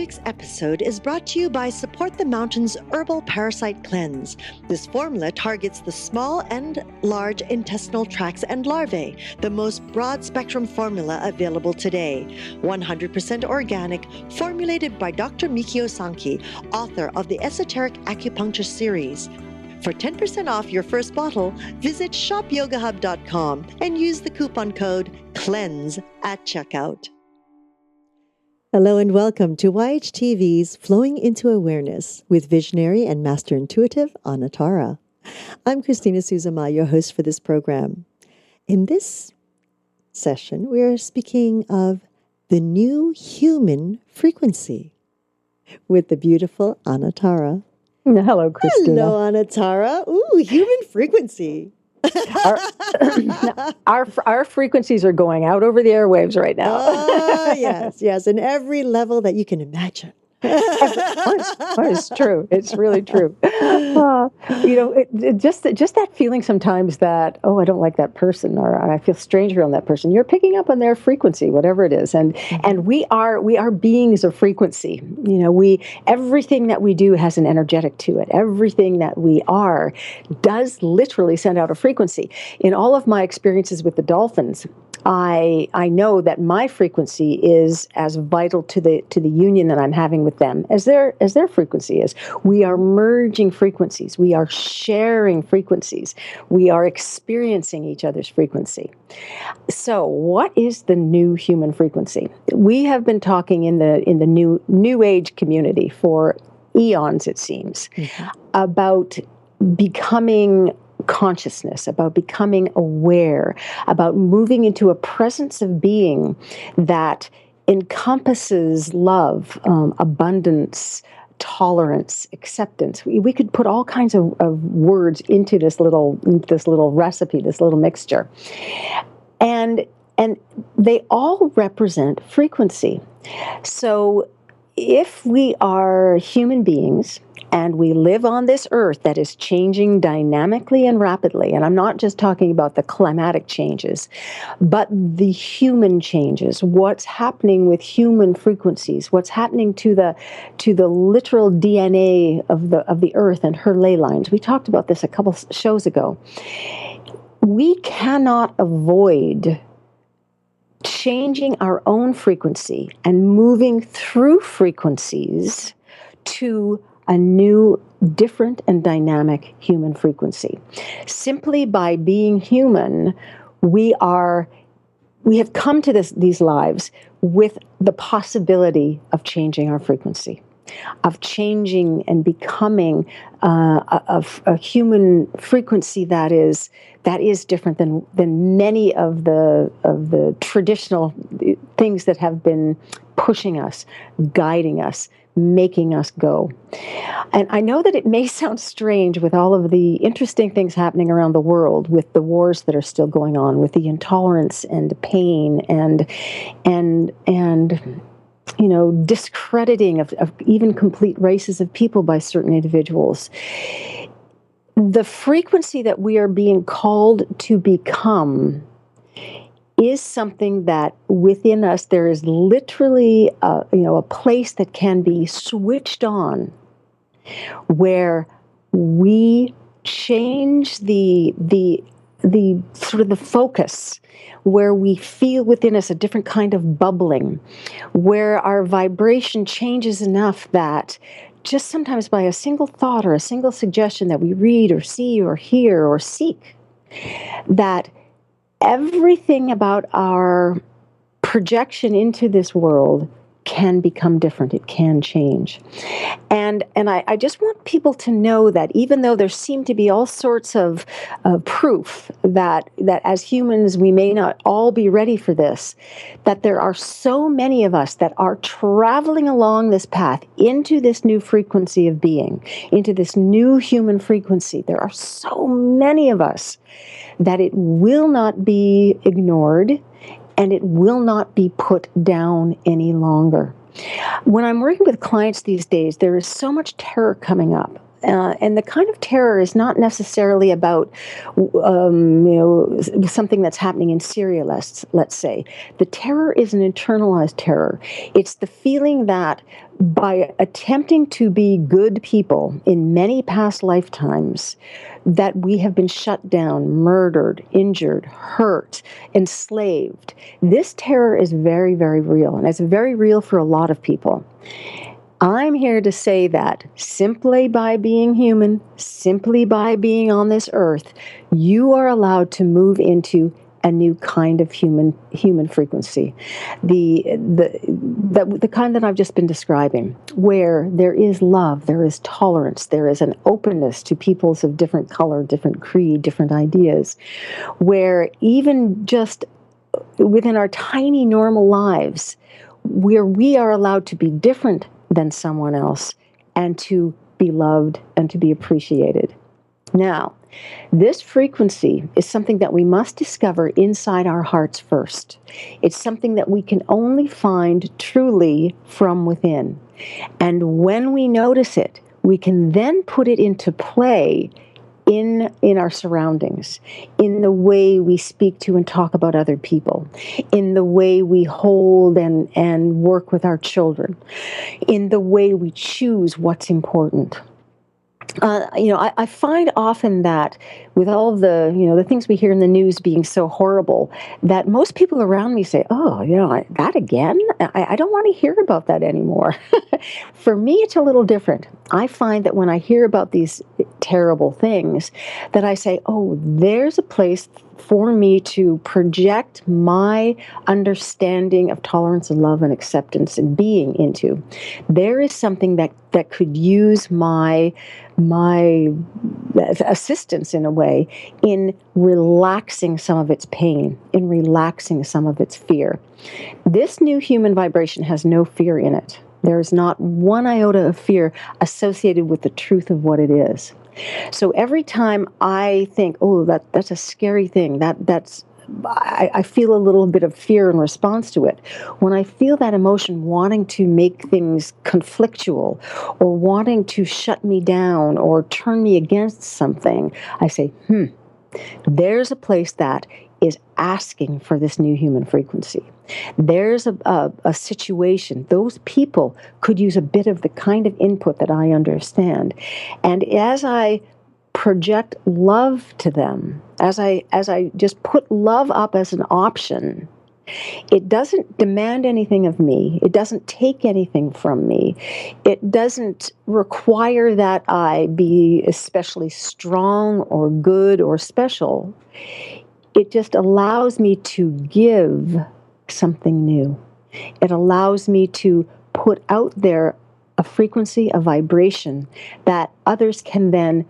week's episode is brought to you by Support the Mountains Herbal Parasite Cleanse. This formula targets the small and large intestinal tracts and larvae, the most broad-spectrum formula available today. 100% organic, formulated by Dr. Mikio Sanki, author of the Esoteric Acupuncture series. For 10% off your first bottle, visit shopyogahub.com and use the coupon code CLEANSE at checkout. Hello and welcome to YHTV's Flowing into Awareness with visionary and master intuitive Anna Tara. I'm Christina Suzama, your host for this program. In this session, we are speaking of the new human frequency with the beautiful Anna Tara. Hello, Christina. Hello, Anna Tara. Ooh, human frequency. Our frequencies are going out over the airwaves right now. Yes, in every level that you can imagine. It's true. It's really true. Just that feeling sometimes that, I don't like that person, or I feel strange around that person. You're picking up on their frequency, whatever it is, and we are beings of frequency. Everything that we do has an energetic to it. Everything that we are does literally send out a frequency. In all of my experiences with the dolphins, I know that my frequency is as vital to the union that I'm having with them as their frequency is. We are merging frequencies. We are sharing frequencies. We are experiencing each other's frequency. So, what is the new human frequency? We have been talking in the new age community for eons, it seems, about becoming consciousness, about becoming aware, about moving into a presence of being that encompasses love, abundance, tolerance, acceptance. We could put all kinds of words into this little recipe, this little mixture. And they all represent frequency. So if we are human beings and we live on this earth that is changing dynamically and rapidly, and I'm not just talking about the climatic changes, but the human changes, what's happening with human frequencies, what's happening to the literal DNA of the earth and her ley lines. We talked about this a couple shows ago. We cannot avoid changing our own frequency and moving through frequencies to a new, different, and dynamic human frequency. Simply by being human, we have come to these lives with the possibility of changing our frequency, of changing and becoming a human frequency that is different than many of the traditional things that have been pushing us, guiding us, making us go. And I know that it may sound strange with all of the interesting things happening around the world, with the wars that are still going on, with the intolerance and pain and discrediting of even complete races of people by certain individuals. The frequency that we are being called to become is something that within us there is literally a place that can be switched on, where we change the sort of the focus, where we feel within us a different kind of bubbling, where our vibration changes enough that just sometimes by a single thought or a single suggestion that we read or see or hear or seek, that everything about our projection into this world can become different. It can change. And I just want people to know that even though there seem to be all sorts of proof that as humans we may not all be ready for this, that there are so many of us that are traveling along this path into this new frequency of being, into this new human frequency. There are so many of us that it will not be ignored and it will not be put down any longer. When I'm working with clients these days, there is so much terror coming up And the kind of terror is not necessarily about, something that's happening in Syria, let's say. The terror is an internalized terror. It's the feeling that by attempting to be good people in many past lifetimes, that we have been shut down, murdered, injured, hurt, enslaved. This terror is very, very real, and it's very real for a lot of people. I'm here to say that simply by being human, simply by being on this earth, you are allowed to move into a new kind of human frequency, the kind that I've just been describing, where there is love, there is tolerance, there is an openness to peoples of different color, different creed, different ideas, where even just within our tiny normal lives, where we are allowed to be different than someone else and to be loved and to be appreciated. Now, this frequency is something that we must discover inside our hearts first. It's something that we can only find truly from within. And when we notice it, we can then put it into play in our surroundings, in the way we speak to and talk about other people, in the way we hold and work with our children, in the way we choose what's important. I find often that with all of the things we hear in the news being so horrible, that most people around me say, oh, that again? I don't want to hear about that anymore. For me, it's a little different. I find that when I hear about these terrible things, that I say, oh, there's a place for me to project my understanding of tolerance and love and acceptance and being into. There is something that could use my assistance in a way in relaxing some of its pain, in relaxing some of its fear. This new human vibration has no fear in it. There is not one iota of fear associated with the truth of what it is. So every time I think, oh, that's a scary thing, I feel a little bit of fear in response to it. When I feel that emotion wanting to make things conflictual or wanting to shut me down or turn me against something, I say, there's a place that is asking for this new human frequency. There's a situation. Those people could use a bit of the kind of input that I understand. And as I project love to them, as I just put love up as an option, it doesn't demand anything of me. It doesn't take anything from me. It doesn't require that I be especially strong or good or special. It just allows me to give something new. It allows me to put out there a frequency, a vibration that others can then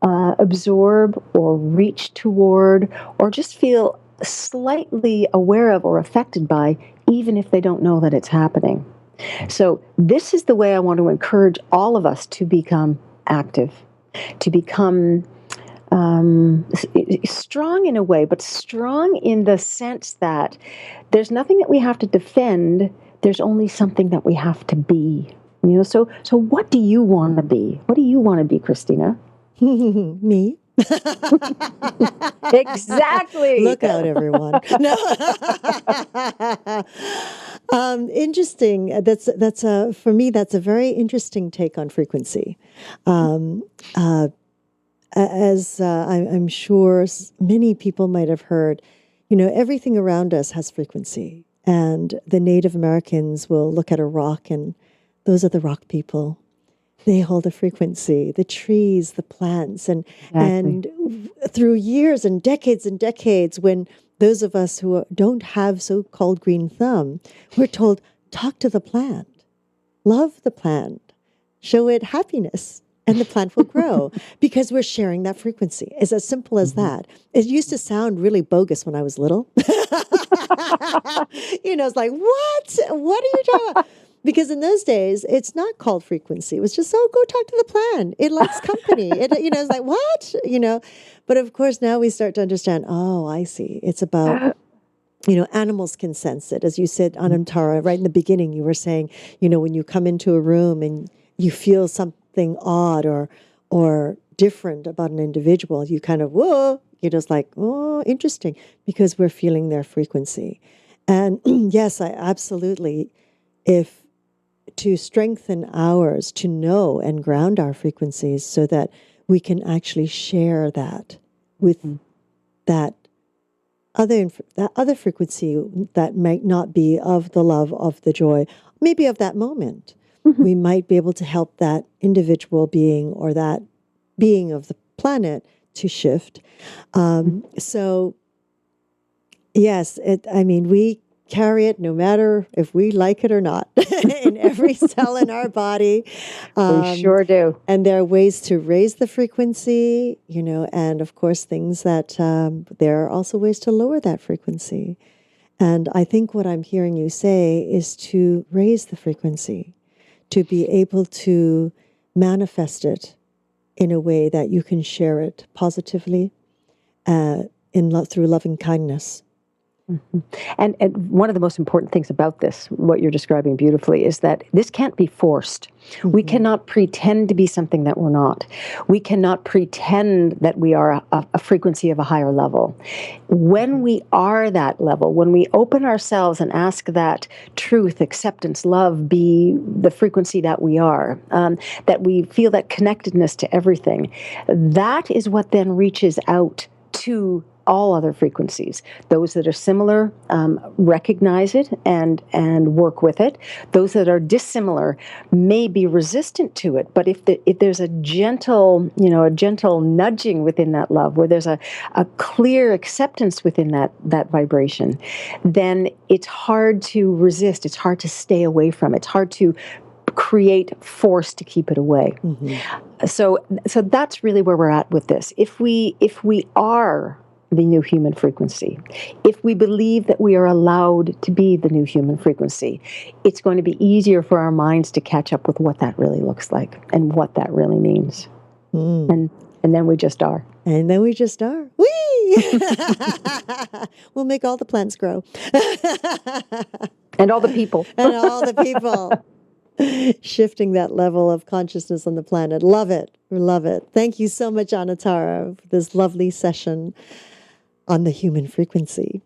absorb or reach toward or just feel slightly aware of or affected by, even if they don't know that it's happening. So this is the way I want to encourage all of us to become active, to become strong in a way, but strong in the sense that there's nothing that we have to defend. There's only something that we have to be. So what do you want to be? What do you want to be, Christina? Me. Exactly. Look out, everyone. No. Interesting. That's for me. That's a very interesting take on frequency. As I'm sure many people might have heard, everything around us has frequency, and the Native Americans will look at a rock, and those are the rock people. They hold a frequency, the trees, the plants, and through years and decades, when those of us who don't have so-called green thumb, we're told, talk to the plant, love the plant, show it happiness, and the plant will grow because we're sharing that frequency. It's as simple as that. It used to sound really bogus when I was little. It's like, what? What are you talking about? Because in those days, it's not called frequency. It was just, go talk to the plant. It likes company. It's like, what? But of course, now we start to understand, oh, I see. It's about, animals can sense it. As you said, Anantara, right in the beginning, you were saying, when you come into a room and you feel something odd or or different about an individual, you kind of, whoa, you're just like, oh, interesting, because we're feeling their frequency. And yes, I absolutely, if to strengthen ours, to know and ground our frequencies so that we can actually share that with that other frequency that might not be of the love, of the joy, maybe of that moment. We might be able to help that individual being or that being of the planet to shift. So, yes, we carry it no matter if we like it or not in every cell in our body. We sure do. And there are ways to raise the frequency, and of course, things that there are also ways to lower that frequency. And I think what I'm hearing you say is to raise the frequency, to be able to manifest it in a way that you can share it positively through loving kindness. Mm-hmm. And one of the most important things about this, what you're describing beautifully, is that this can't be forced. Mm-hmm. We cannot pretend to be something that we're not. We cannot pretend that we are a frequency of a higher level. When we are that level, when we open ourselves and ask that truth, acceptance, love be the frequency that we are, that we feel that connectedness to everything, that is what then reaches out to all other frequencies. Those that are similar recognize it and work with it. Those that are dissimilar may be resistant to it. But if there's a gentle nudging within that love, where there's a clear acceptance within that vibration, then it's hard to resist. It's hard to stay away from it. It's hard to create force to keep it away. Mm-hmm. So that's really where we're at with this. If we are the new human frequency, if we believe that we are allowed to be the new human frequency, it's going to be easier for our minds to catch up with what that really looks like and what that really means. And then we just are. And then we just are. Whee! We'll make all the plants grow. And all the people. And all the people. Shifting that level of consciousness on the planet. Love it. Love it. Thank you so much, Anatara, for this lovely session on the human frequency.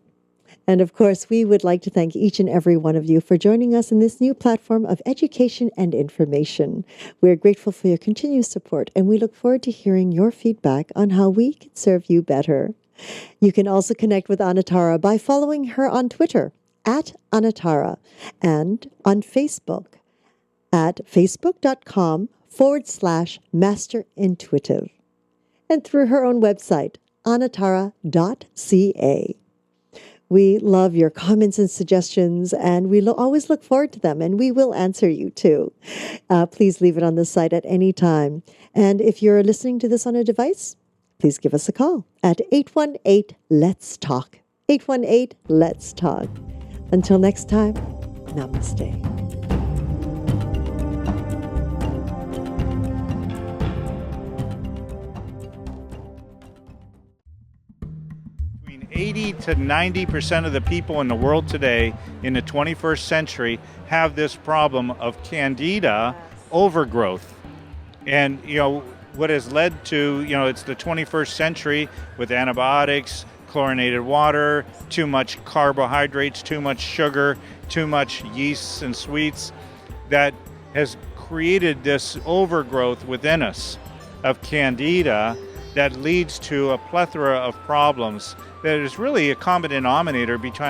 And of course, we would like to thank each and every one of you for joining us in this new platform of education and information. We're grateful for your continued support, and we look forward to hearing your feedback on how we can serve you better. You can also connect with Anatara by following her on Twitter @Anatara and on Facebook at facebook.com/masterintuitive, and through her own website, anatara.ca. We love your comments and suggestions, and we always look forward to them, and we will answer you too. Please leave it on the site at any time. And if you're listening to this on a device, please give us a call at 818-LETS-TALK. 818-LETS-TALK. Until next time, namaste. 80 to 90% of the people in the world today in the 21st century have this problem of candida overgrowth. And, what has led to, it's the 21st century with antibiotics, chlorinated water, too much carbohydrates, too much sugar, too much yeasts and sweets, that has created this overgrowth within us of candida that leads to a plethora of problems that is really a common denominator between